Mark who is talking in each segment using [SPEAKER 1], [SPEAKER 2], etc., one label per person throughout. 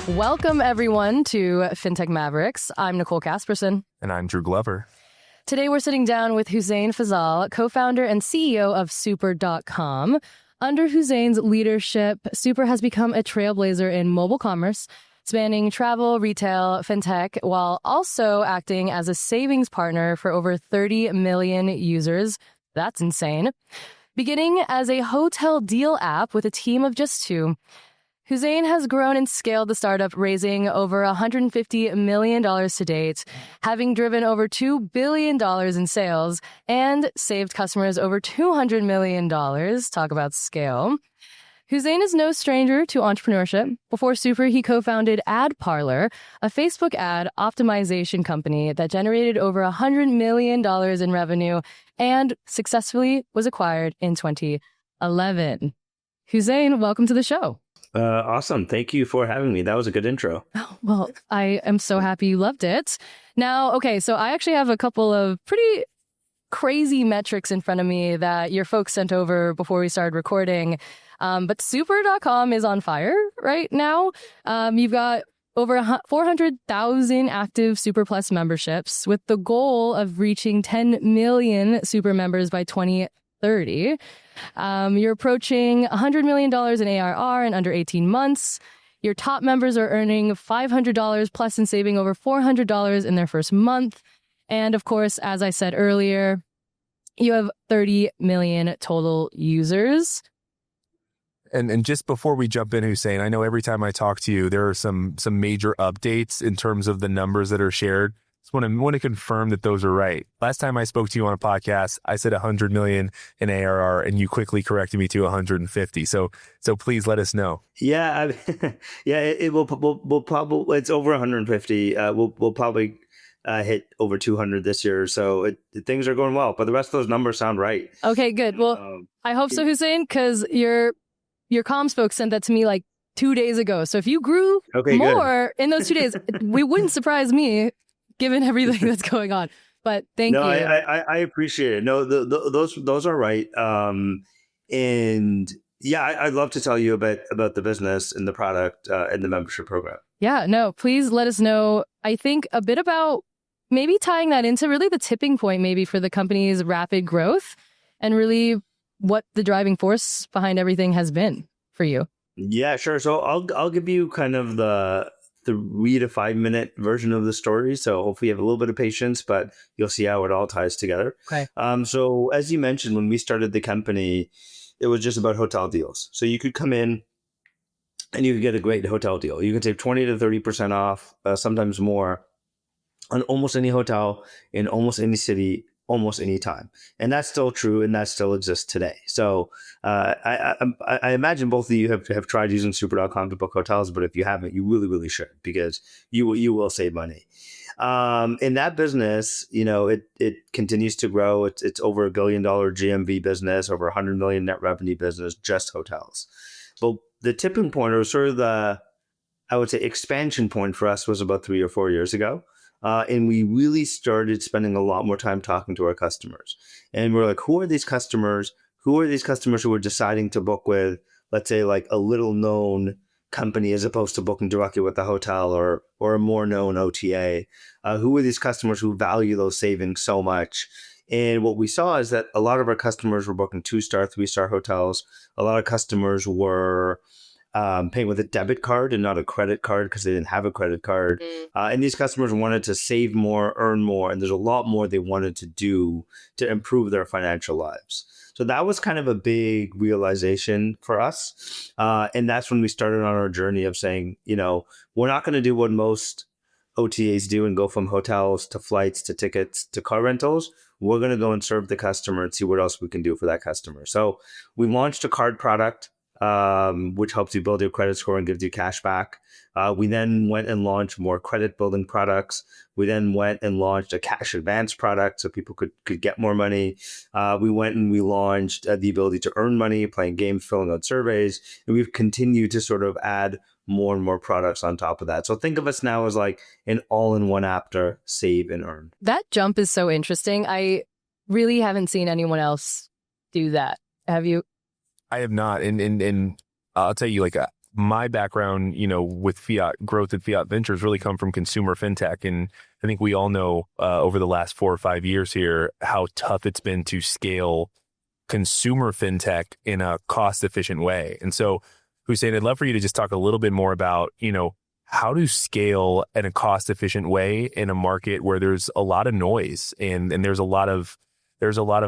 [SPEAKER 1] Welcome, everyone, to Fintech Mavericks. I'm Nicole Casperson.
[SPEAKER 2] And I'm Drew Glover.
[SPEAKER 1] Today, we're sitting down with Hussein Fazal, co-founder and CEO of Super.com. Under Hussein's leadership, Super has become a trailblazer in mobile commerce, spanning travel, retail, fintech, while also acting as a savings partner for over 30 million users. That's insane. Beginning as a hotel deal app with a team of just two, Hussein has grown and scaled the startup, raising over $150 million to date, having driven over $2 billion in sales and saved customers over $200 million. Talk about scale. Hussein is no stranger to entrepreneurship. Before Super, he co-founded Parlor, a Facebook ad optimization company that generated over $100 million in revenue and successfully was acquired in 2011. Hussein, welcome to the show.
[SPEAKER 3] Awesome. Thank you for having me. That was a good intro.
[SPEAKER 1] Oh, well, I am so happy you loved it. Now, okay, so I actually have a couple of pretty crazy metrics in front of me that your folks sent over before we started recording. But Super.com is on fire right now. You've got over 400,000 active Super Plus memberships with the goal of reaching 10 million Super members by 2030. You're approaching $100 million in ARR in under 18 months. Your top members are earning $500 plus and saving over $400 in their first month. And of course, as I said earlier, you have 30 million total users.
[SPEAKER 2] And just before we jump in, Hussein, I know every time I talk to you, there are some major updates in terms of the numbers that are shared. Just want to confirm that those are right. Last time I spoke to you on a podcast, I said 100 million in ARR, and you quickly corrected me to 150. So please let us know.
[SPEAKER 3] Yeah, it will. We'll probably, it's over 150. We'll probably hit over 200 this year. So things are going well. But the rest of those numbers sound right.
[SPEAKER 1] Okay, good. Well, I hope so, Hussein, because your comms folks sent that to me like 2 days ago. So if you grew more in those 2 days, it wouldn't surprise me, given everything that's going on. But thank you.
[SPEAKER 3] I appreciate it. No, those are right. And yeah, I'd love to tell you about the business and the product and the membership program.
[SPEAKER 1] Yeah, no, please let us know. I think a bit about maybe tying that into really the tipping point maybe for the company's rapid growth and really what the driving force behind everything has been for you.
[SPEAKER 3] Yeah, sure. So I'll give you kind of the 3 to 5 minute version of the story. So hopefully you have a little bit of patience, but you'll see how it all ties together.
[SPEAKER 1] Okay.
[SPEAKER 3] So as you mentioned, when we started the company, it was just about hotel deals. So you could come in and you could get a great hotel deal. You can save 20 to 30% off, sometimes more, on almost any hotel in almost any city, almost any time. And that's still true, and that still exists today. So I imagine both of you have tried using Super.com to book hotels, but if you haven't, you really, really should, because you will save money. In that business, it continues to grow. It's over $1 billion GMV business, over 100 million net revenue business, just hotels. But the tipping point, or sort of I would say expansion point for us, was about 3 or 4 years ago. And we really started spending a lot more time talking to our customers. And we're like, who are these customers? Who are these customers who are deciding to book with, let's say, like a little known company as opposed to booking directly with the hotel or a more known OTA? Who are these customers who value those savings so much? And what we saw is that a lot of our customers were booking 2-star, 3-star hotels. A lot of customers were paying with a debit card and not a credit card because they didn't have a credit card. And these customers wanted to save more, earn more, and there's a lot more they wanted to do to improve their financial lives. So that was kind of a big realization for us. And that's when we started on our journey of saying, we're not going to do what most OTAs do and go from hotels to flights to tickets to car rentals. We're going to go and serve the customer and see what else we can do for that customer. So we launched a card product, which helps you build your credit score and gives you cash back. We then went and launched more credit building products. We then went and launched a cash advance product so people could get more money. We went and we launched the ability to earn money, playing games, filling out surveys. And we've continued to sort of add more and more products on top of that. So think of us now as like an all-in-one app to save and earn.
[SPEAKER 1] That jump is so interesting. I really haven't seen anyone else do that. Have you?
[SPEAKER 2] I have not. And I'll tell you, like, my background, with Fiat Growth and Fiat Ventures really come from consumer fintech. And I think we all know over the last 4 or 5 years here how tough it's been to scale consumer fintech in a cost efficient way. And so, Hussein, I'd love for you to just talk a little bit more about, how to scale in a cost efficient way in a market where there's a lot of noise and there's a lot of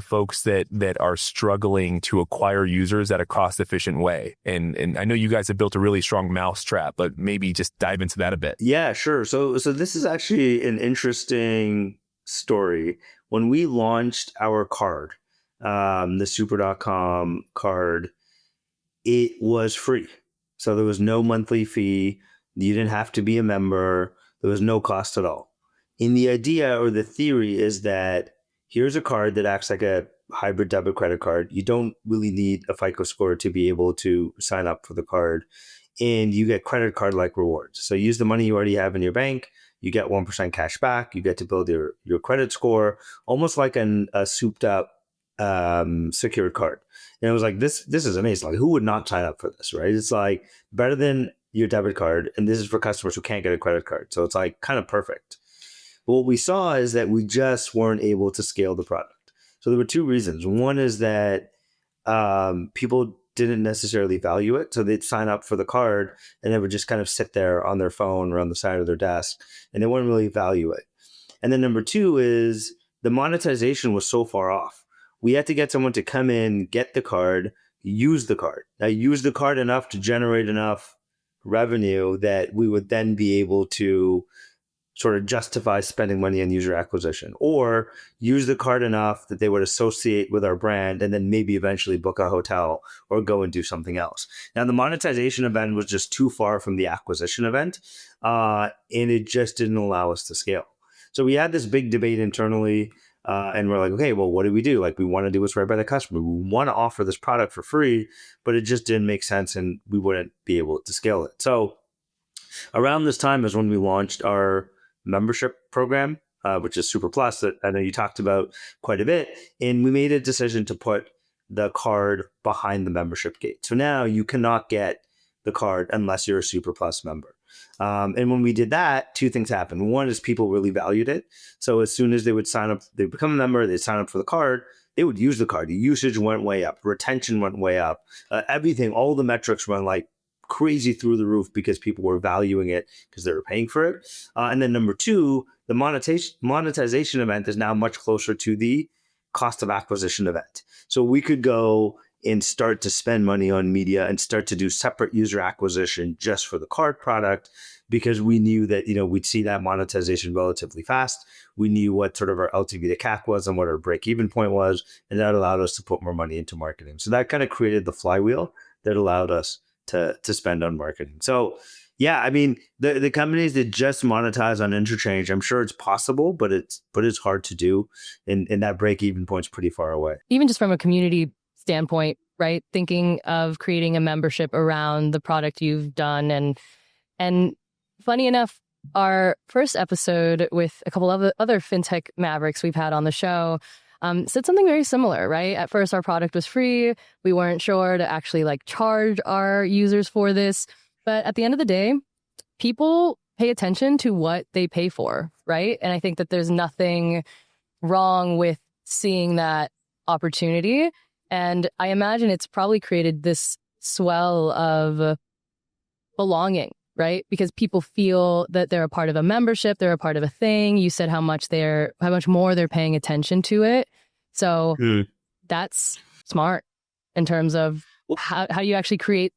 [SPEAKER 2] folks that are struggling to acquire users at a cost efficient way. And I know you guys have built a really strong mousetrap, but maybe just dive into that a bit.
[SPEAKER 3] Yeah, sure. So this is actually an interesting story. When we launched our card, the super.com card, it was free. So there was no monthly fee. You didn't have to be a member. There was no cost at all. And the idea or the theory is that here's a card that acts like a hybrid debit credit card. You don't really need a FICO score to be able to sign up for the card. And you get credit card like rewards. So use the money you already have in your bank. You get 1% cash back. You get to build your credit score, almost like a souped up secured card. And it was like, this is amazing. Like, who would not sign up for this, right? It's like better than your debit card. And this is for customers who can't get a credit card. So it's like kind of perfect. But what we saw is that we just weren't able to scale the product. So there were 2 reasons. One is that people didn't necessarily value it. So they'd sign up for the card and it would just kind of sit there on their phone or on the side of their desk, and they wouldn't really value it. And then number 2 is the monetization was so far off. We had to get someone to come in, get the card, use the card. Now, use the card enough to generate enough revenue that we would then be able to sort of justify spending money on user acquisition, or use the card enough that they would associate with our brand and then maybe eventually book a hotel or go and do something else. Now, the monetization event was just too far from the acquisition event, and it just didn't allow us to scale. So we had this big debate internally, and we're like, okay, well, what do we do? Like, we want to do what's right by the customer. We want to offer this product for free, but it just didn't make sense and we wouldn't be able to scale it. So around this time is when we launched our membership program, which is Super Plus, that I know you talked about quite a bit. And we made a decision to put the card behind the membership gate. So now you cannot get the card unless you're a Super Plus member. And when we did that, 2 things happened. One is people really valued it. So as soon as they would sign up, they become a member, they'd sign up for the card, they would use the card. The usage went way up. Retention went way up. Everything, all the metrics went like crazy through the roof because people were valuing it because they were paying for it. And then number 2, the monetization event is now much closer to the cost of acquisition event. So we could go and start to spend money on media and start to do separate user acquisition just for the card product, because we knew that, we'd see that monetization relatively fast. We knew what sort of our LTV to CAC was and what our break-even point was, and that allowed us to put more money into marketing. So that kind of created the flywheel that allowed us to spend on marketing. So yeah, I mean, the companies that just monetize on interchange, I'm sure it's possible, but it's hard to do. And that break-even point's pretty far away.
[SPEAKER 1] Even just from a community standpoint, right? Thinking of creating a membership around the product you've done. And funny enough, our first episode with a couple of other Fintech Mavericks we've had on the show said something very similar, right? At first, our product was free. We weren't sure to actually charge our users for this. But at the end of the day, people pay attention to what they pay for, right? And I think that there's nothing wrong with seeing that opportunity. And I imagine it's probably created this swell of belonging, right? Because people feel that they're a part of a membership, they're a part of a thing. You said how much more they're paying attention to it. So that's smart in terms of how you actually create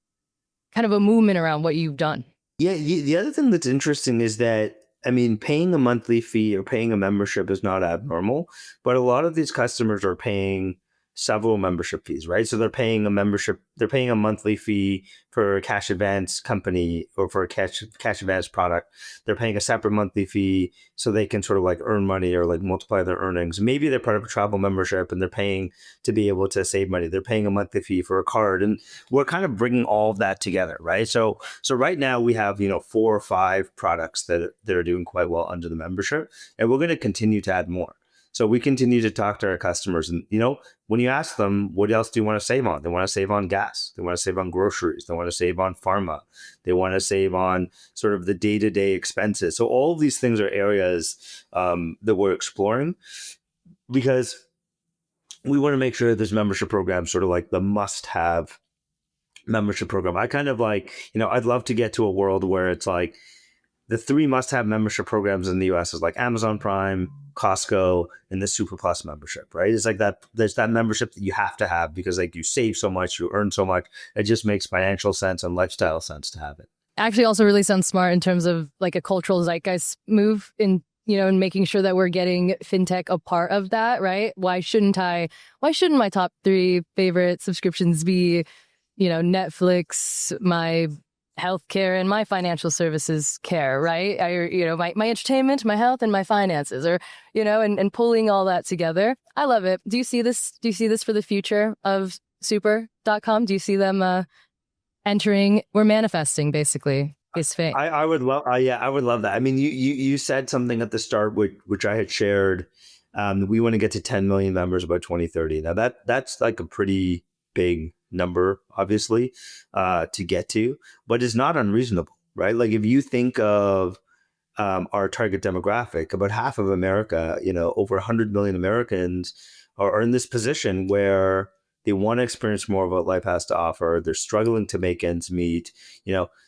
[SPEAKER 1] kind of a movement around what you've done.
[SPEAKER 3] Yeah, the other thing that's interesting is that, I mean, paying a monthly fee or paying a membership is not abnormal, but a lot of these customers are paying several membership fees, right? So they're paying a monthly fee for a cash advance company or for a cash advance product. They're paying a separate monthly fee so they can sort of earn money or multiply their earnings. Maybe they're part of a travel membership and they're paying to be able to save money. They're paying a monthly fee for a card, and we're kind of bringing all of that together, right? So right now we have 4 or 5 products that are doing quite well under the membership, and we're going to continue to add more. So we continue to talk to our customers, and when you ask them, what else do you want to save on? They want to save on gas. They want to save on groceries. They want to save on pharma. They want to save on sort of the day-to-day expenses. So all of these things are areas that we're exploring, because we want to make sure that this membership program is sort of like the must-have membership program. I kind of like, I'd love to get to a world where it's like the 3 must-have membership programs in the US is like Amazon Prime, Costco, and the Super Plus membership, right? It's like that. There's that membership that you have to have because like you save so much, you earn so much. It just makes financial sense and lifestyle sense to have it.
[SPEAKER 1] Actually also really sounds smart in terms of like a cultural zeitgeist move in, and making sure that we're getting fintech a part of that, right? Why shouldn't my top 3 favorite subscriptions be, Netflix, my healthcare, and my financial services care, right? My entertainment, my health, and my finances, or, and pulling all that together. I love it. Do you see this for the future of super.com? Do you see them entering? We're manifesting basically his fate.
[SPEAKER 3] I would love, I would love that. I mean, you said something at the start, which I had shared. We want to get to 10 million members by 2030. Now that's like a pretty big number, obviously, to get to, but it's not unreasonable, right? Like if you think of our target demographic, about half of America, over 100 million Americans are in this position where they want to experience more of what life has to offer. They're struggling to make ends meet,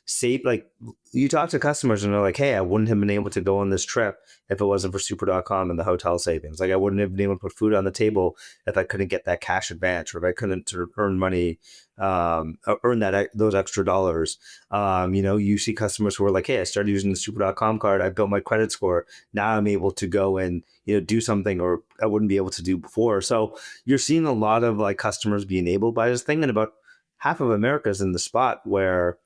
[SPEAKER 3] save. Like you talk to customers and they're like, hey, I wouldn't have been able to go on this trip if it wasn't for super.com and the hotel savings. Like I wouldn't have been able to put food on the table if I couldn't get that cash advance, or if I couldn't sort of earn money, earn those extra dollars. You see customers who are like, hey, I started using the super.com card. I built my credit score. Now I'm able to go and, do something or I wouldn't be able to do before. So you're seeing a lot of like customers be enabled by this thing. And about half of America is in the spot where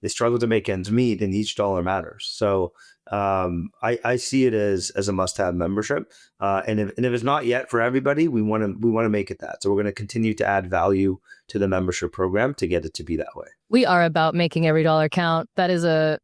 [SPEAKER 3] they struggle to make ends meet and each dollar matters. So I see it as a must-have membership. And if it's not yet for everybody, we want to make it that. So we're going to continue to add value to the membership program to get it to be that way.
[SPEAKER 1] We are about making every dollar count. That is a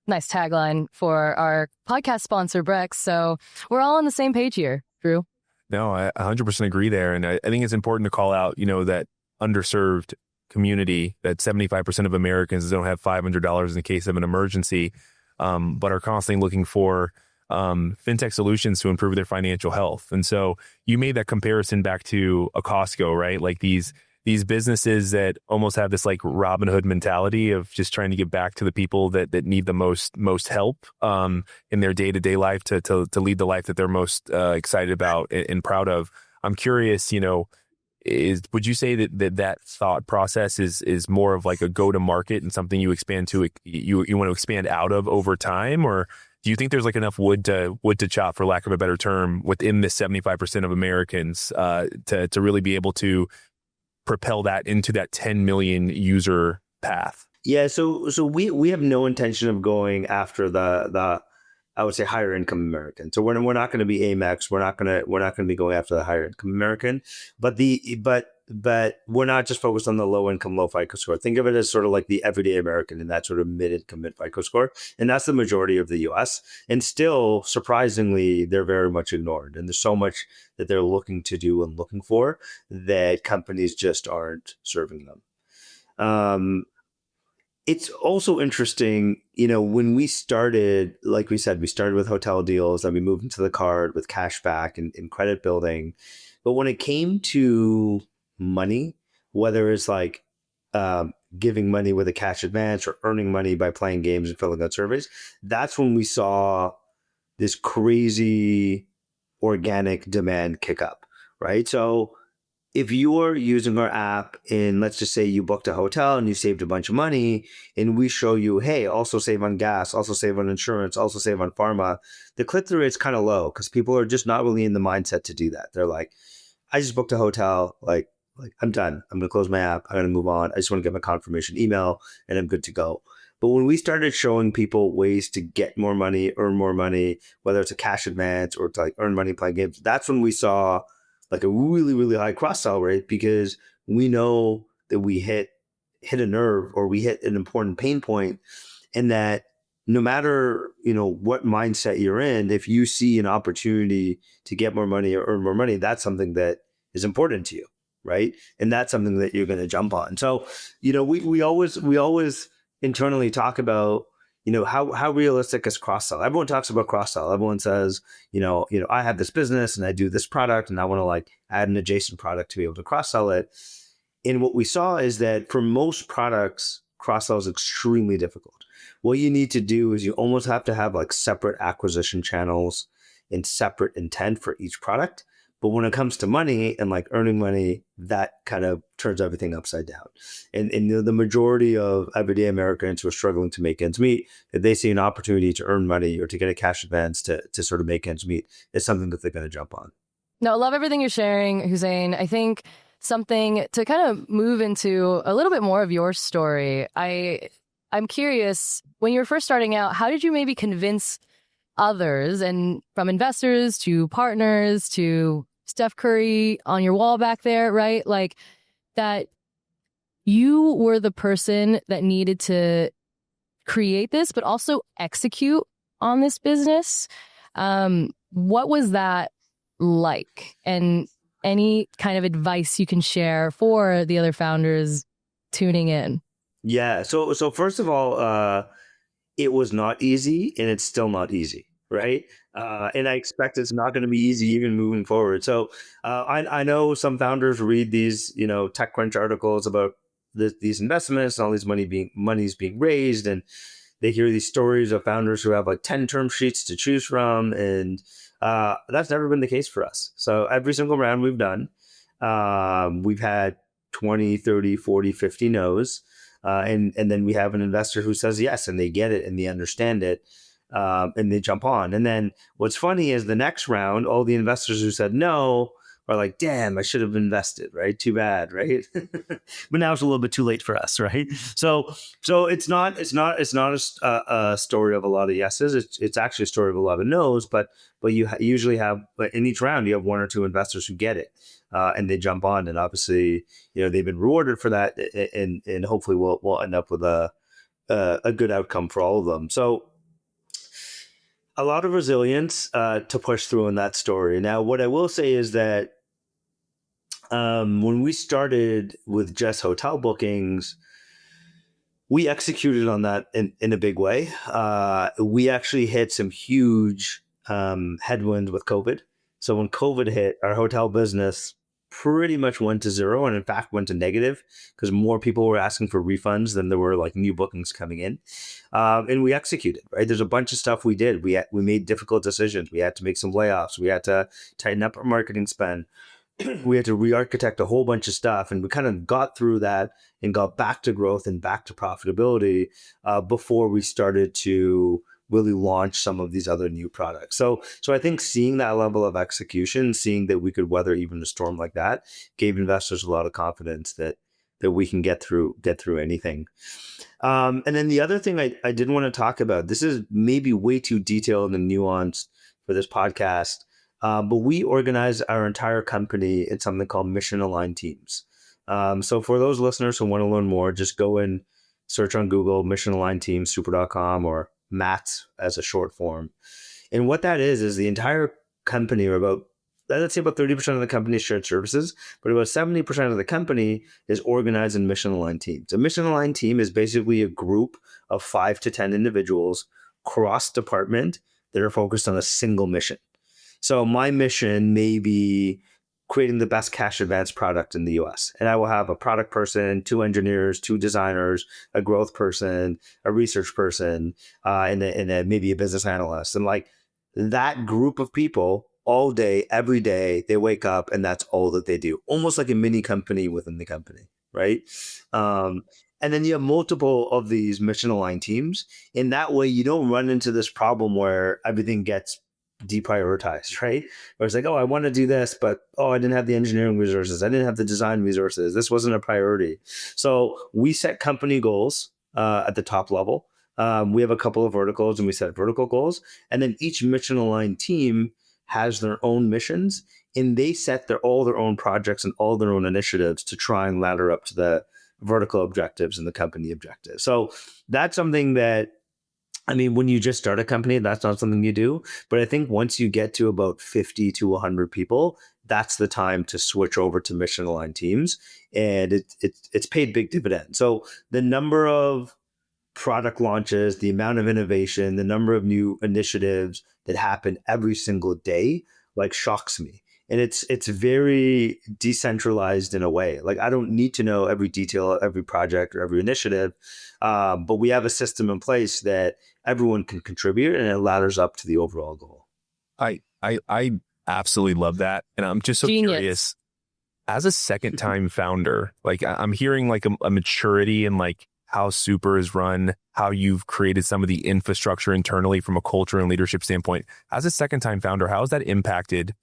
[SPEAKER 1] nice tagline for our podcast sponsor, Brex. So we're all on the same page here, Drew.
[SPEAKER 2] No, I 100% agree there. And I think it's important to call out, that underserved community, that 75% of Americans don't have $500 in the case of an emergency, but are constantly looking for fintech solutions to improve their financial health. And so you made that comparison back to a Costco, right? Like these businesses that almost have this like Robin Hood mentality of just trying to give back to the people that need the most help in their day-to-day life to lead the life that they're most excited about and proud of. I'm curious, would you say that thought process is more of like a go-to-market and something you expand to, you want to expand out of over time? Or do you think there's like enough wood to chop, for lack of a better term, within this 75% of Americans to really be able to propel that into that 10 million user path?
[SPEAKER 3] Yeah, so we have no intention of going after the I would say higher income American. So we're not going to be Amex. We're not going to be going after the higher income American. But we're not just focused on the low income, low FICO score. Think of it as sort of like the everyday American in that sort of mid income, mid FICO score, and that's the majority of the U.S. And still, surprisingly, they're very much ignored. And there's so much that they're looking to do and looking for that companies just aren't serving them. It's also interesting, when we started, like we said, we started with hotel deals, then we moved into the card with cash back and credit building. But when it came to money, whether it's like giving money with a cash advance or earning money by playing games and filling out surveys, that's when we saw this crazy organic demand kick up, right? So if you're using our app and let's just say you booked a hotel and you saved a bunch of money and we show you, hey, also save on gas, also save on insurance, also save on pharma, the click-through rate's kind of low because people are just not really in the mindset to do that. They're like, I just booked a hotel, like I'm done. I'm going to close my app. I'm going to move on. I just want to get my confirmation email and I'm good to go. But when we started showing people ways to get more money, earn more money, whether it's a cash advance or to like earn money playing games, that's when we saw like a really, really high cross-sell rate, because we know that we hit a nerve or we hit an important pain point, and that no matter, what mindset you're in, if you see an opportunity to get more money or earn more money, that's something that is important to you, right? And that's something that you're going to jump on. So, we always internally talk about, how realistic is cross sell. Everyone talks about cross sell. Everyone says, I have this business and I do this product and I want to like add an adjacent product to be able to cross sell it. And what we saw is that for most products, cross sell is extremely difficult. What you need to do is you almost have to have like separate acquisition channels and separate intent for each product. But when it comes to money and like earning money, that kind of turns everything upside down. And the majority of everyday Americans who are struggling to make ends meet, if they see an opportunity to earn money or to get a cash advance to sort of make ends meet, it's something that they're going to jump on.
[SPEAKER 1] No, I love everything you're sharing, Hussein. I think something to kind of move into a little bit more of your story. I'm curious, when you were first starting out, how did you maybe convince others, and from investors to partners to Steph Curry on your wall back there, right? Like that you were the person that needed to create this, but also execute on this business. What was that like? And any kind of advice you can share for the other founders tuning in?
[SPEAKER 3] Yeah. So first of all, it was not easy, and it's still not easy, right? And I expect it's not going to be easy even moving forward. So I know some founders read these, TechCrunch articles about these investments and all these money's being raised, and they hear these stories of founders who have like 10 term sheets to choose from, and that's never been the case for us. So every single round we've done, we've had 20, 30, 40, 50 no's. And then we have an investor who says yes, and they get it and they understand it, and they jump on. And then what's funny is the next round, all the investors who said no are like, damn, I should have invested, right? Too bad, right? But now it's a little bit too late for us, right? So it's not a story of a lot of yeses. It's actually a story of a lot of no's. But you usually have, in each round, you have one or two investors who get it. And they jump on, and obviously, they've been rewarded for that, and hopefully we'll end up with a good outcome for all of them. So a lot of resilience to push through in that story. Now, what I will say is that when we started with just hotel bookings, we executed on that in a big way. We actually hit some huge headwinds with COVID. So when COVID hit, our hotel business pretty much went to zero, and in fact went to negative because more people were asking for refunds than there were like new bookings coming in. And we executed, right? There's a bunch of stuff we did. We made difficult decisions. We had to make some layoffs. We had to tighten up our marketing spend. We had to re-architect a whole bunch of stuff, and we kind of got through that and got back to growth and back to profitability before we started to really launch some of these other new products. So I think seeing that level of execution, seeing that we could weather even a storm like that, gave investors a lot of confidence that we can get through anything. And then the other thing I did want to talk about, this is maybe way too detailed and nuanced for this podcast, but we organize our entire company in something called mission aligned teams. So for those listeners who want to learn more, just go and search on Google mission aligned teams, super.com, or MATS as a short form. And what that is the entire company, or about, let's say about 30% of the company is shared services, but about 70% of the company is organized in mission aligned teams. A mission aligned team is basically a group of 5 to 10 individuals cross department that are focused on a single mission. So my mission may be creating the best cash advance product in the US. And I will have a product person, 2 engineers, 2 designers, a growth person, a research person, and maybe a business analyst. And like that group of people all day, every day, they wake up and that's all that they do. Almost like a mini company within the company, right? And then you have multiple of these mission aligned teams. In that way, you don't run into this problem where everything gets deprioritized, right? Where it's like, oh, I want to do this, but I didn't have the engineering resources. I didn't have the design resources. This wasn't a priority. So we set company goals at the top level. We have a couple of verticals, and we set vertical goals. And then each mission aligned team has their own missions, and they set all their own projects and all their own initiatives to try and ladder up to the vertical objectives and the company objectives. So that's something that I mean, when you just start a company, that's not something you do. But I think once you get to about 50 to 100 people, that's the time to switch over to mission aligned teams. And it's paid big dividends. So the number of product launches, the amount of innovation, the number of new initiatives that happen every single day, like shocks me. And it's very decentralized in a way. Like I don't need to know every detail of every project or every initiative, but we have a system in place that everyone can contribute, and it ladders up to the overall goal.
[SPEAKER 2] I absolutely love that, and I'm just so curious. As a second time founder, like I'm hearing like a maturity in like how Super is run, how you've created some of the infrastructure internally from a culture and leadership standpoint. As a second time founder, how has that impacted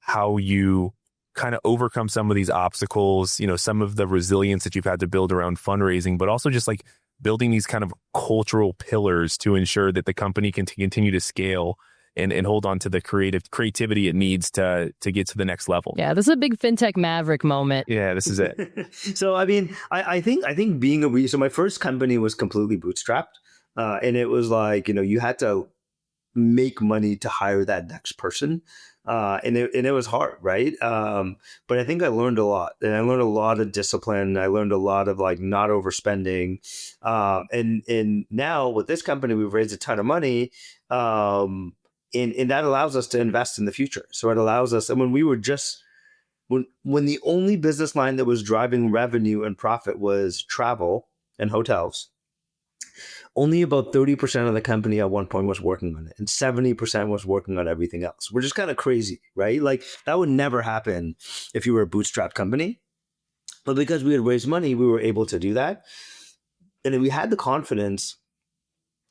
[SPEAKER 2] how you kind of overcome some of these obstacles, you know, some of the resilience that you've had to build around fundraising, but also just like building these kind of cultural pillars to ensure that the company can continue to scale and hold on to the creativity it needs to get to the next level.
[SPEAKER 1] Yeah, this is a big Fintech Maverick moment.
[SPEAKER 2] Yeah, this is it.
[SPEAKER 3] So, I mean, I think being so my first company was completely bootstrapped. And it was like, you know, you had to make money to hire that next person. And it was hard, right? But I think I learned a lot, and I learned a lot of discipline. I learned a lot of like not overspending. And now with this company, we've raised a ton of money. And that allows us to invest in the future. So it allows us, and when we were just, when the only business line that was driving revenue and profit was travel and hotels, only about 30% of the company at one point was working on it, and 70% was working on everything else. We're just kind of crazy, right? Like that would never happen if you were a bootstrap company. But because we had raised money, we were able to do that. And we had the confidence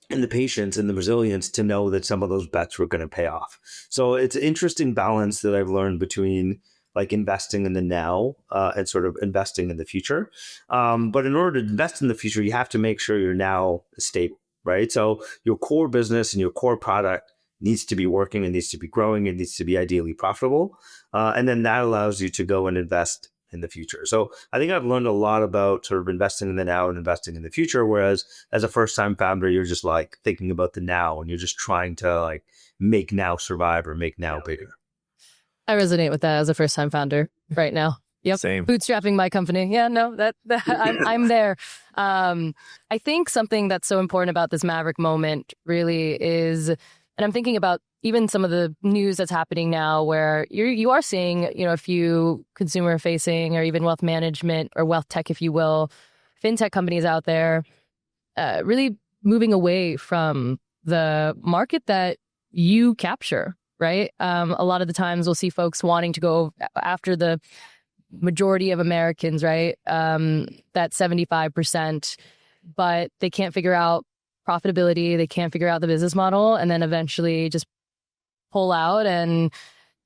[SPEAKER 3] and the patience and the resilience to know that some of those bets were going to pay off. So it's an interesting balance that I've learned between like investing in the now and sort of investing in the future. But in order to invest in the future, you have to make sure your now is stable, right? So your core business and your core product needs to be working, it needs to be growing, it needs to be ideally profitable. And then that allows you to go and invest in the future. So I think I've learned a lot about sort of investing in the now and investing in the future. Whereas as a first time founder, you're just like thinking about the now and you're just trying to like make now survive or make now bigger.
[SPEAKER 1] I resonate with that as a first time founder right now. Yep.
[SPEAKER 2] Same.
[SPEAKER 1] Bootstrapping my company. Yeah, no, that I'm there. I think something that's so important about this Maverick moment really is, and I'm thinking about even some of the news that's happening now where you are seeing, you know, a few consumer facing or even wealth management or wealth tech, if you will, fintech companies out there really moving away from the market that you capture, right? A lot of the times we'll see folks wanting to go after the majority of Americans, right? That 75%, but they can't figure out profitability. They can't figure out the business model, and then eventually just pull out and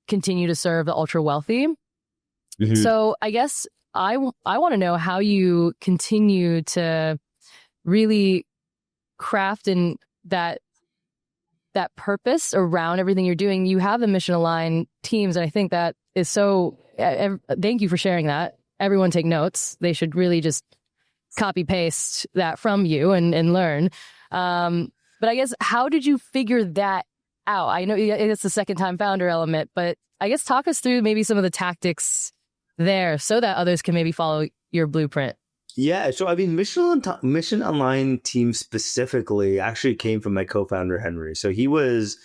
[SPEAKER 1] continue to serve the ultra wealthy. Mm-hmm. So I guess I want to know how you continue to really craft in that purpose around everything you're doing. You have the mission aligned teams, and I think that is so. Thank you for sharing that. Everyone take notes. They should really just copy paste that from you and learn. But I guess, how did you figure that out? I know it's the second time founder element, but I guess talk us through maybe some of the tactics there so that others can maybe follow your blueprint.
[SPEAKER 3] Yeah, so I mean, Mission Online team specifically actually came from my co-founder, Henry. So he was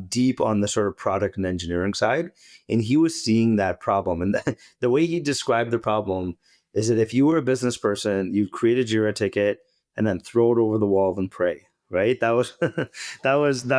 [SPEAKER 3] deep on the sort of product and engineering side, and he was seeing that problem. And the way he described the problem is that if you were a business person, you'd create a Jira ticket and then throw it over the wall and pray. Right. That was that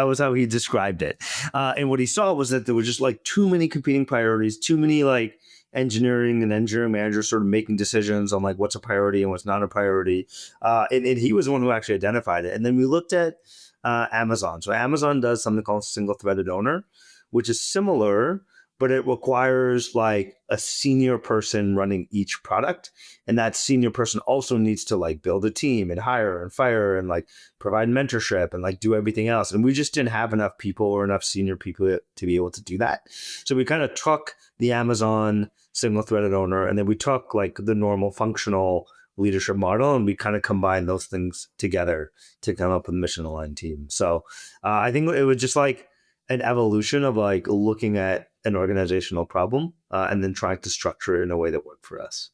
[SPEAKER 3] was how he described it. And what he saw was that there were just like too many competing priorities, too many like engineering managers sort of making decisions on like what's a priority and what's not a priority. And he was the one who actually identified it. And then we looked at Amazon. So Amazon does something called single threaded owner, which is similar, but it requires like a senior person running each product. And that senior person also needs to like build a team and hire and fire and like provide mentorship and like do everything else. And we just didn't have enough people or enough senior people to be able to do that. So we kind of took the Amazon single threaded owner, and then we took like the normal functional leadership model, and we kind of combine those things together to come up with a mission aligned team. So I think it was just like an evolution of like looking at an organizational problem and then trying to structure it in a way that worked for us.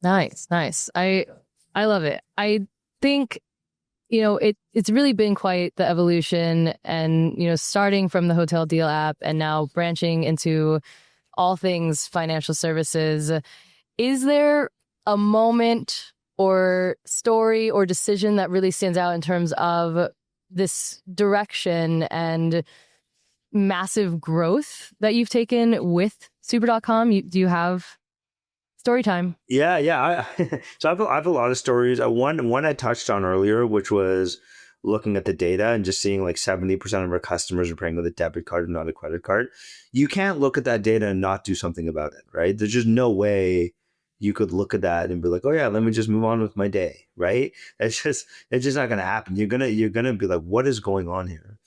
[SPEAKER 1] Nice. I love it. I think, it's really been quite the evolution, and, starting from the hotel deal app and now branching into all things financial services. Is there a moment or story or decision that really stands out in terms of this direction and massive growth that you've taken with super.com? Do you have story time?
[SPEAKER 3] Yeah. So I have a lot of stories. One I touched on earlier, which was looking at the data and just seeing like 70% of our customers are paying with a debit card and not a credit card. You can't look at that data and not do something about it, right? There's just no way you could look at that and be like, oh yeah, let me just move on with my day, right? It's just not gonna happen. You're gonna be like, what is going on here?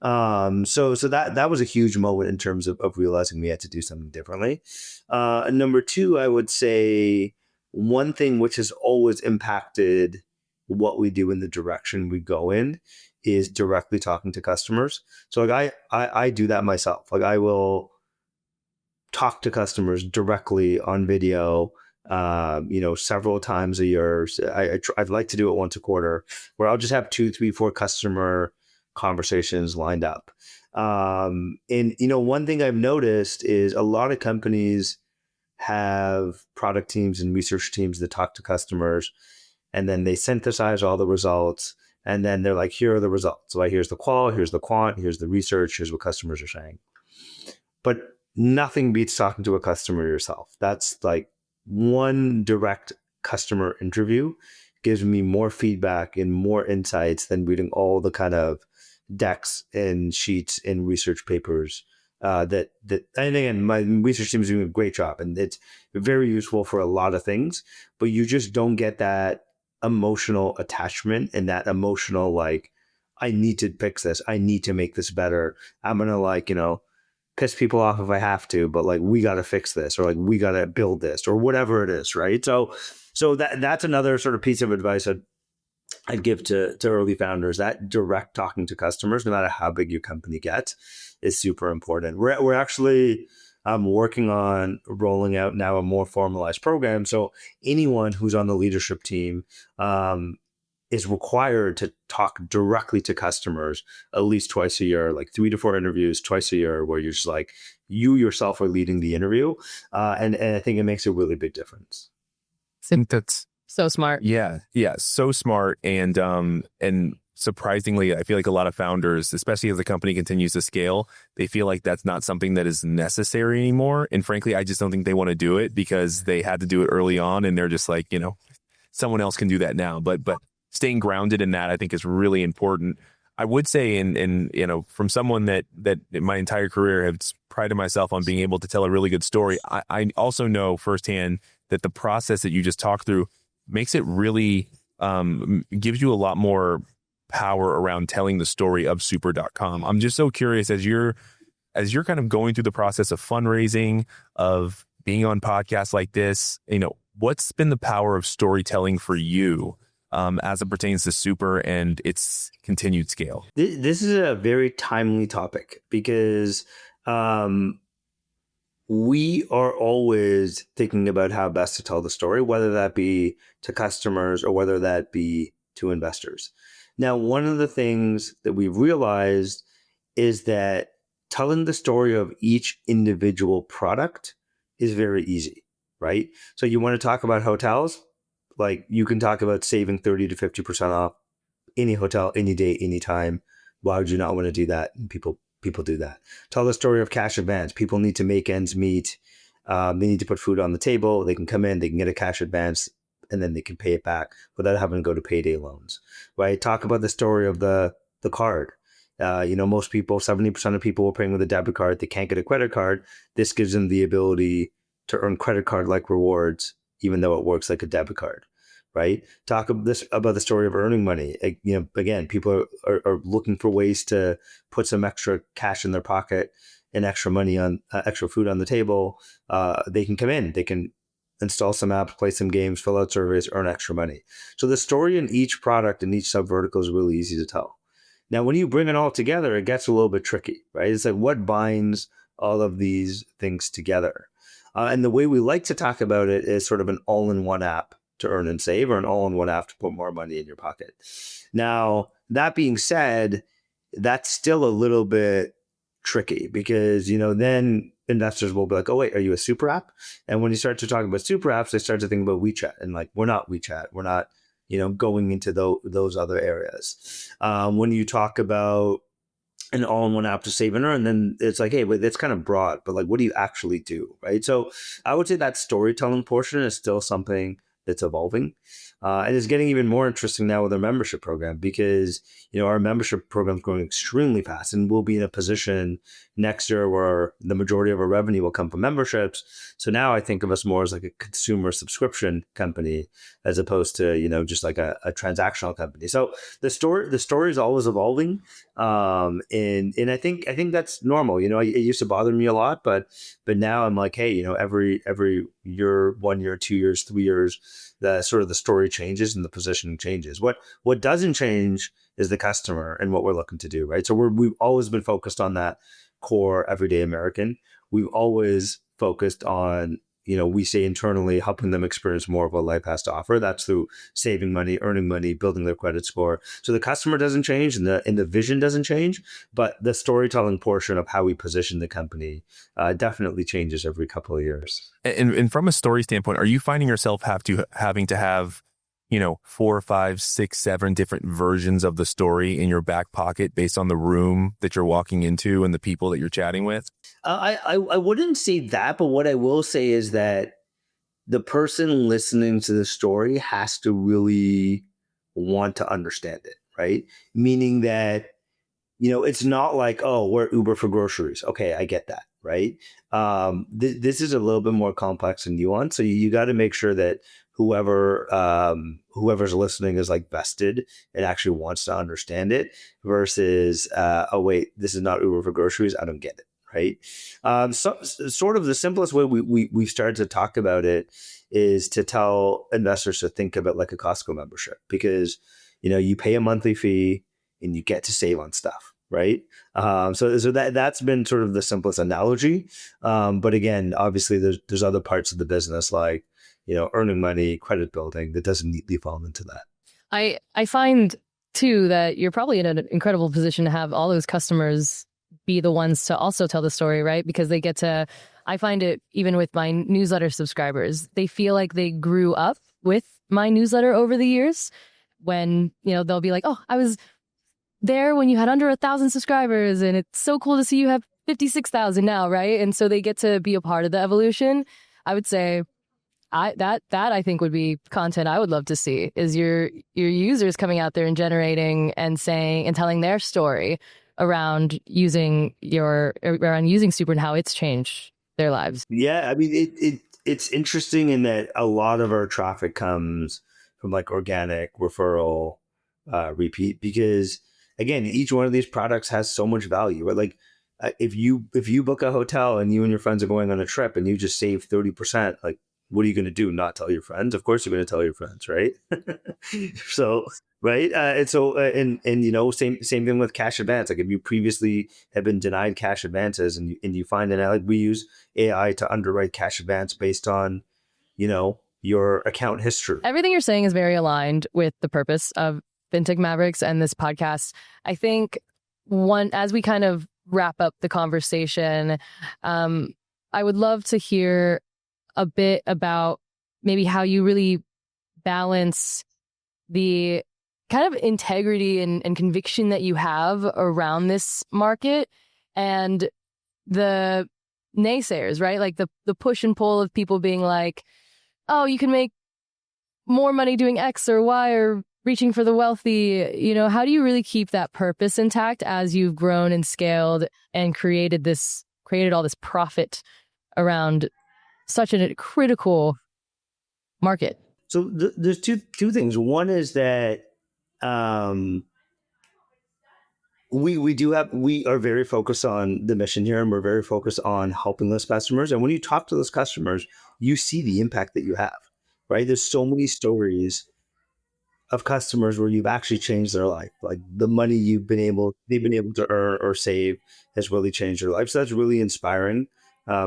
[SPEAKER 3] So that was a huge moment in terms of realizing we had to do something differently. Number two, I would say one thing which has always impacted what we do in the direction we go in is directly talking to customers. So like I do that myself. Like I will talk to customers directly on video, several times a year. I'd like to do it once a quarter, where I'll just have 2, 3, 4 customer conversations lined up. And one thing I've noticed is a lot of companies have product teams and research teams that talk to customers, and then they synthesize all the results, and then they're like, here are the results. So here's the qual, here's the quant, here's the research, here's what customers are saying. But nothing beats talking to a customer yourself. That's like one direct customer interview gives me more feedback and more insights than reading all the kind of decks and sheets and research papers that and again, my research team is doing a great job, and it's very useful for a lot of things, but you just don't get that emotional attachment and that emotional, like, I need to fix this. I need to make this better. I'm going to piss people off if I have to, but like, we got to fix this, or like, we got to build this, or whatever it is. Right. So that's another sort of piece of advice I'd give to early founders. That direct talking to customers, no matter how big your company gets, is super important. We're actually working on rolling out now a more formalized program. So anyone who's on the leadership team is required to talk directly to customers at least twice a year, like 3 to 4 interviews twice a year, where you're just like, you yourself are leading the interview. And I think it makes a really big difference.
[SPEAKER 2] I think that's
[SPEAKER 1] so smart.
[SPEAKER 2] Yeah, so smart. And surprisingly, I feel like a lot of founders, especially as the company continues to scale, they feel like that's not something that is necessary anymore. And frankly, I just don't think they want to do it because they had to do it early on, and they're just like, someone else can do that now. But staying grounded in that, I think, is really important. I would say, from someone that in my entire career have prided myself on being able to tell a really good story, I also know firsthand that the process that you just talked through makes it really gives you a lot more power around telling the story of super.com. I'm just so curious, as you're kind of going through the process of fundraising, of being on podcasts like this, what's been the power of storytelling for you as it pertains to Super and its continued scale?
[SPEAKER 3] This is a very timely topic because we are always thinking about how best to tell the story, whether that be to customers or whether that be to investors. Now, one of the things that we've realized is that telling the story of each individual product is very easy, right? So you want to talk about hotels, like you can talk about saving 30 to 50% off any hotel, any day, anytime. Why would you not want to do that? And people do that. Tell the story of cash advance. People need to make ends meet. They need to put food on the table. They can come in, they can get a cash advance, and then they can pay it back without having to go to payday loans, right? Talk about the story of the card. Most people, 70% of people are paying with a debit card. They can't get a credit card. This gives them the ability to earn credit card-like rewards, even though it works like a debit card, right? Talk about the story of earning money. Again, people are looking for ways to put some extra cash in their pocket and extra money on extra food on the table. They can come in, they can install some apps, play some games, fill out surveys, earn extra money. So the story in each product and each sub-vertical is really easy to tell. Now, when you bring it all together, it gets a little bit tricky, right? It's like what binds all of these things together? And the way we like to talk about it is sort of an all-in-one app to earn and save, or an all-in-one app to put more money in your pocket. Now, that being said, that's still a little bit tricky because, then investors will be like, oh, wait, are you a super app? And when you start to talk about super apps, they start to think about WeChat, and like, we're not WeChat. We're not, going into those other areas. When you talk about an all-in-one app to save and earn, then it's like, hey, but it's kind of broad, but like, what do you actually do, right? So I would say that storytelling portion is still something that's evolving. And it's getting even more interesting now with our membership program because, our membership program is growing extremely fast, and we'll be in a position next year where the majority of our revenue will come from memberships. So now I think of us more as like a consumer subscription company as opposed to, just like a transactional company. So the story is always evolving. And I think that's normal. It used to bother me a lot, but now I'm like, hey, every year, 1 year, 2 years, 3 years, the story changes and the positioning changes. What doesn't change is the customer and what we're looking to do, right? So we've always been focused on that core everyday American. We've always focused on, we say internally, helping them experience more of what life has to offer. That's through saving money, earning money, building their credit score. So the customer doesn't change and the vision doesn't change, but the storytelling portion of how we position the company definitely changes every couple of years.
[SPEAKER 2] And from a story standpoint, are you finding yourself having to have 4, 5, 6, 7 different versions of the story in your back pocket based on the room that you're walking into and the people that you're chatting with?
[SPEAKER 3] I wouldn't say that, but what I will say is that the person listening to the story has to really want to understand it, right? Meaning that, it's not like, oh, we're Uber for groceries. Okay, I get that, right? This is a little bit more complex and nuanced. So you got to make sure that whoever's listening is like vested and actually wants to understand it versus, oh, wait, this is not Uber for groceries. I don't get it. Right. So sort of the simplest way we've started to talk about it is to tell investors to think of it like a Costco membership because, you pay a monthly fee and you get to save on stuff. Right. So that's been sort of the simplest analogy. But again, obviously there's other parts of the business like, earning money, credit building that doesn't neatly fall into that.
[SPEAKER 1] I find too that you're probably in an incredible position to have all those customers be the ones to also tell the story, right? Because they get to, I find it even with my newsletter subscribers, they feel like they grew up with my newsletter over the years when, they'll be like, oh, I was there when you had under 1,000 subscribers and it's so cool to see you have 56,000 now, right? And so they get to be a part of the evolution. I would say that I think would be content I would love to see is your users coming out there and generating and saying and telling their story around using Super and how it's changed their lives.
[SPEAKER 3] Yeah, I mean it's interesting in that a lot of our traffic comes from like organic referral, repeat, because again, each one of these products has so much value. Right? Like if you book a hotel and you and your friends are going on a trip and you just save 30%, like what are you going to do? Not tell your friends? Of course you're going to tell your friends, right? So. Right. And so and same thing with cash advance. Like if you previously have been denied cash advances and you find like we use AI to underwrite cash advance based on, your account history.
[SPEAKER 1] Everything you're saying is very aligned with the purpose of Fintech Mavericks and this podcast. I think as we kind of wrap up the conversation, I would love to hear a bit about maybe how you really balance the kind of integrity and conviction that you have around this market and the naysayers, right? Like the push and pull of people being like, oh, you can make more money doing X or Y or reaching for the wealthy. How do you really keep that purpose intact as you've grown and scaled and created all this profit around such a critical market?
[SPEAKER 3] So there's two things. One is that We are very focused on the mission here, and we're very focused on helping those customers. And when you talk to those customers, you see the impact that you have, right? There's so many stories of customers where you've actually changed their life. Like the money they've been able to earn or save has really changed their life. So that's really inspiring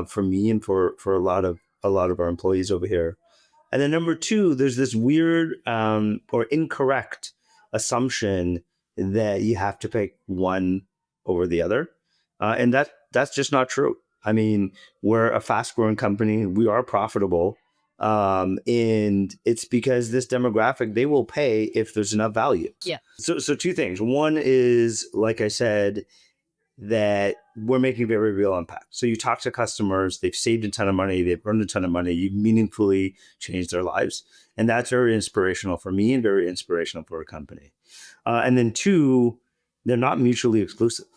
[SPEAKER 3] for me and for a lot of our employees over here. And then number two, there's this weird or incorrect assumption that you have to pick one over the other. And that's just not true. I mean, we're a fast growing company. We are profitable. And it's because this demographic, they will pay if there's enough value.
[SPEAKER 1] Yeah.
[SPEAKER 3] So two things. One is, like I said, that we're making a very real impact. So you talk to customers, they've saved a ton of money, they've earned a ton of money, you've meaningfully changed their lives. And that's very inspirational for me and very inspirational for a company. And then two, they're not mutually exclusive.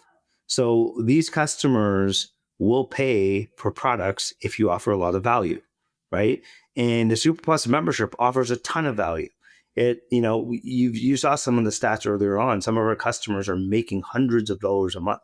[SPEAKER 3] So these customers will pay for products if you offer a lot of value, right? And the Super Plus membership offers a ton of value. You saw some of the stats earlier on. Some of our customers are making hundreds of dollars a month.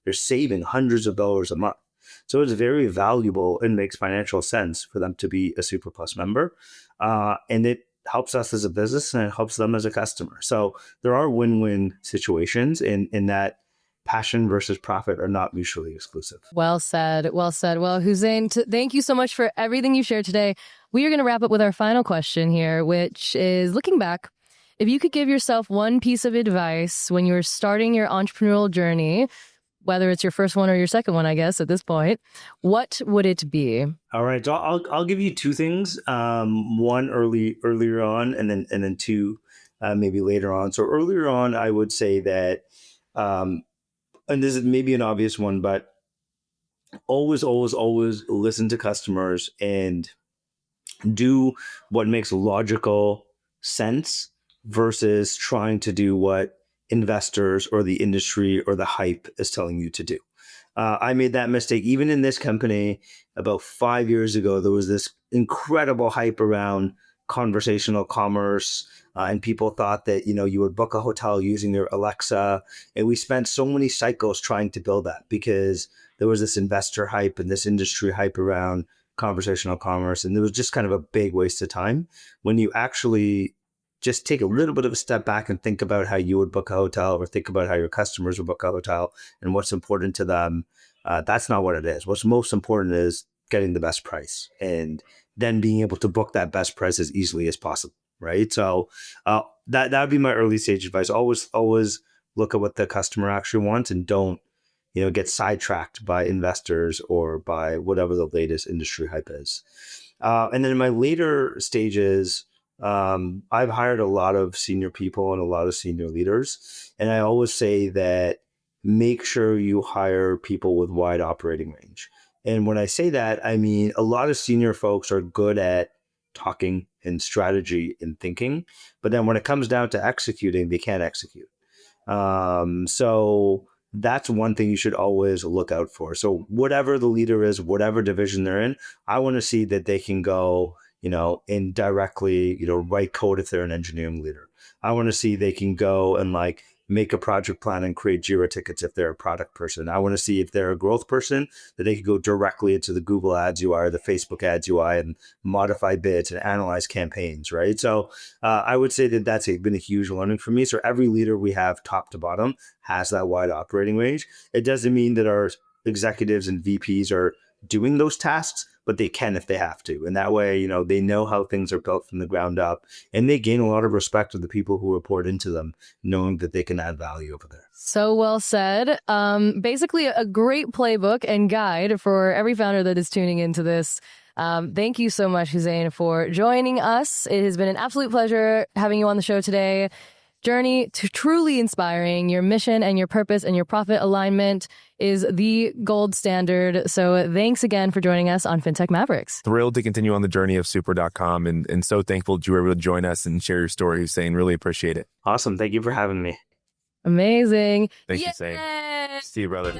[SPEAKER 3] They're saving hundreds of dollars a month. So it's very valuable and makes financial sense for them to be a Super Plus member. And it helps us as a business and it helps them as a customer. So there are win-win situations in that passion versus profit are not mutually exclusive.
[SPEAKER 1] Well said. Well said. Well, Hussein, thank you so much for everything you shared today. We are going to wrap up with our final question here, which is looking back, if you could give yourself one piece of advice when you were starting your entrepreneurial journey, whether it's your first one or your second one, I guess, at this point, what would it be?
[SPEAKER 3] All right. So I'll give you two things. One earlier on, and then two maybe later on. So earlier on, I would say that, and this is maybe an obvious one, but always listen to customers and do what makes logical sense versus trying to do what investors or the industry or the hype is telling you to do. I made that mistake even in this company about 5 years ago. There was this incredible hype around conversational commerce, and people thought that you would book a hotel using your Alexa. And we spent so many cycles trying to build that because there was this investor hype and this industry hype around conversational commerce, and it was just kind of a big waste of time. When you actually just take a little bit of a step back and think about how you would book a hotel or think about how your customers would book a hotel and what's important to them, that's not what it is. What's most important is getting the best price and then being able to book that best price as easily as possible, right? So that would be my early stage advice. Always look at what the customer actually wants and don't get sidetracked by investors or by whatever the latest industry hype is. And then in my later stages, I've hired a lot of senior people and a lot of senior leaders. And I always say that make sure you hire people with wide operating range. And when I say that, I mean, a lot of senior folks are good at talking and strategy and thinking, but then when it comes down to executing, they can't execute. So that's one thing you should always look out for. So whatever the leader is, whatever division they're in, I want to see that they can go, and directly, write code if they're an engineering leader. I want to see they can go and make a project plan and create Jira tickets if they're a product person. I want to see if they're a growth person that they can go directly into the Google Ads UI or the Facebook Ads UI and modify bids and analyze campaigns, right? So I would say that that's been a huge learning for me. So every leader we have top to bottom has that wide operating range. It doesn't mean that our executives and VPs are doing those tasks, but they can if they have to. And that way, they know how things are built from the ground up, and they gain a lot of respect of the people who report into them, knowing that they can add value over there.
[SPEAKER 1] So well said. Basically, a great playbook and guide for every founder that is tuning into this. Thank you so much, Hussein, for joining us. It has been an absolute pleasure having you on the show today. Journey to truly inspiring. Your mission and your purpose and your profit alignment is the gold standard. So thanks again for joining us on Fintech Mavericks.
[SPEAKER 2] Thrilled to continue on the journey of super.com and so thankful that you were able to join us and share your story, Hussein. Really appreciate it.
[SPEAKER 3] Awesome. Thank you for having me.
[SPEAKER 1] Amazing.
[SPEAKER 2] Thank you, Hussein. See you, brother.